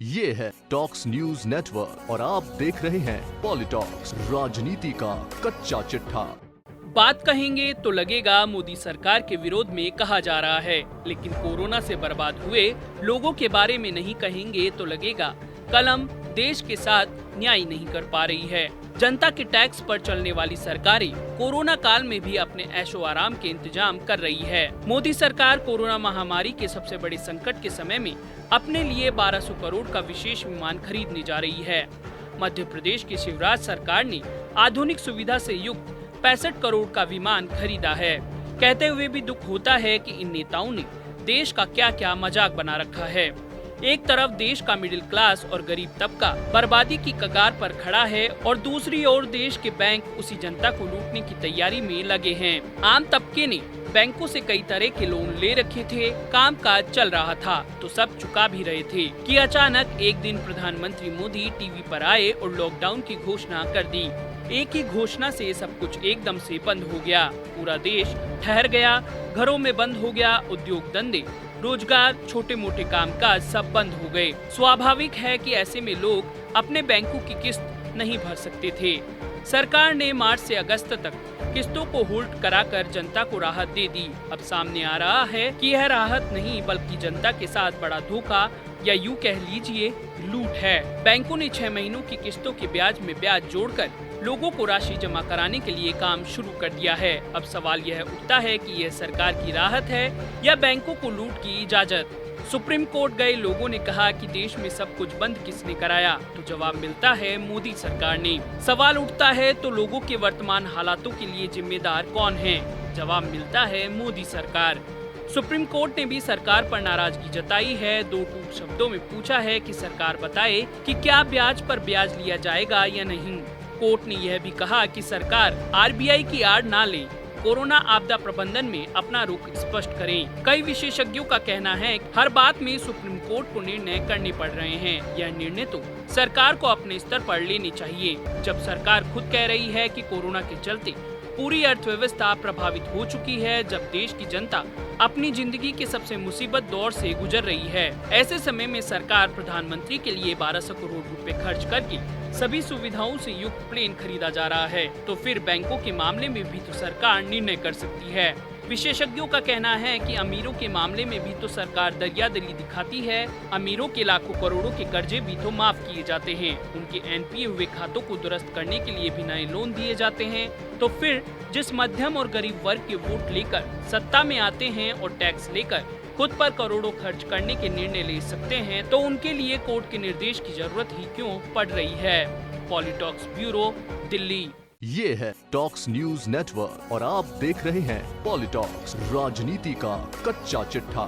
ये है talks news network और आप देख रहे हैं पॉलिटॉक्स, राजनीति का कच्चा चिट्ठा। बात कहेंगे तो लगेगा मोदी सरकार के विरोध में कहा जा रहा है, लेकिन कोरोना से बर्बाद हुए लोगों के बारे में नहीं कहेंगे तो लगेगा कलम देश के साथ न्याय नहीं कर पा रही है। जनता के टैक्स पर चलने वाली सरकारें कोरोना काल में भी अपने ऐशो आराम के इंतजाम कर रही है। मोदी सरकार कोरोना महामारी के सबसे बड़े संकट के समय में अपने लिए 1200 करोड़ का विशेष विमान खरीदने जा रही है। मध्य प्रदेश की शिवराज सरकार ने आधुनिक सुविधा से युक्त 65 करोड़ का विमान खरीदा है। कहते हुए भी दुख होता है कि इन नेताओं ने देश का क्या क्या मजाक बना रखा है। एक तरफ देश का मिडिल क्लास और गरीब तबका बर्बादी की कगार पर खड़ा है और दूसरी ओर देश के बैंक उसी जनता को लूटने की तैयारी में लगे हैं। आम तबके ने बैंकों से कई तरह के लोन ले रखे थे, कामकाज चल रहा था तो सब चुका भी रहे थे कि अचानक एक दिन प्रधानमंत्री मोदी टीवी पर आए और लॉकडाउन की घोषणा कर दी। एक ही घोषणा से सब कुछ एकदम से बंद हो गया। पूरा देश ठहर गया, घरों में बंद हो गया, उद्योग धंधे, रोजगार, छोटे मोटे कामकाज सब बंद हो गए। स्वाभाविक है कि ऐसे में लोग अपने बैंकों की किस्त नहीं भर सकते थे। सरकार ने मार्च से अगस्त तक किस्तों को होल्ड कराकर जनता को राहत दे दी। अब सामने आ रहा है कि यह राहत नहीं बल्कि जनता के साथ बड़ा धोखा या यूं कह लीजिए लूट है। बैंकों ने 6 महीनों की किस्तों के ब्याज में ब्याज जोड़कर लोगों को राशि जमा कराने के लिए काम शुरू कर दिया है। अब सवाल यह उठता है कि यह सरकार की राहत है या बैंकों को लूट की इजाजत। सुप्रीम कोर्ट गए लोगों ने कहा कि देश में सब कुछ बंद किसने कराया, तो जवाब मिलता है मोदी सरकार ने। सवाल उठता है तो लोगों के वर्तमान हालातों के लिए जिम्मेदार कौन है? जवाब मिलता है मोदी सरकार। सुप्रीम कोर्ट ने भी सरकार पर नाराजगी जताई है। 2 टूक शब्दों में पूछा है कि सरकार बताए कि क्या ब्याज पर ब्याज लिया जाएगा या नहीं। कोर्ट ने यह भी कहा कि सरकार आरबीआई की आड़ ना ले, कोरोना आपदा प्रबंधन में अपना रुख स्पष्ट करें। कई विशेषज्ञों का कहना है कि हर बात में सुप्रीम कोर्ट को निर्णय करने पड़ रहे हैं। यह निर्णय तो सरकार को अपने स्तर पर लेनी चाहिए। जब सरकार खुद कह रही है कि कोरोना के चलते पूरी अर्थव्यवस्था प्रभावित हो चुकी है, जब देश की जनता अपनी जिंदगी के सबसे मुसीबत दौर से गुजर रही है, ऐसे समय में सरकार प्रधानमंत्री के लिए 1200 करोड़ रुपए खर्च करके सभी सुविधाओं से युक्त प्लेन खरीदा जा रहा है, तो फिर बैंकों के मामले में भी तो सरकार निर्णय कर सकती है। विशेषज्ञों का कहना है कि अमीरों के मामले में भी तो सरकार दरियादरी दिखाती है। अमीरों के लाखों करोड़ों के कर्जे भी तो माफ किए जाते हैं, उनके एनपीए हुए खातों को दुरुस्त करने के लिए भी नए लोन दिए जाते हैं। तो फिर जिस मध्यम और गरीब वर्ग के वोट लेकर सत्ता में आते हैं और टैक्स लेकर खुद पर करोड़ों खर्च करने के निर्णय ले सकते हैं, तो उनके लिए कोर्ट के निर्देश की जरूरत ही क्यों पड़ रही है? पॉलिटॉक्स ब्यूरो, दिल्ली। ये है टॉक्स न्यूज नेटवर्क और आप देख रहे हैं पॉलिटॉक्स, राजनीति का कच्चा चिट्ठा।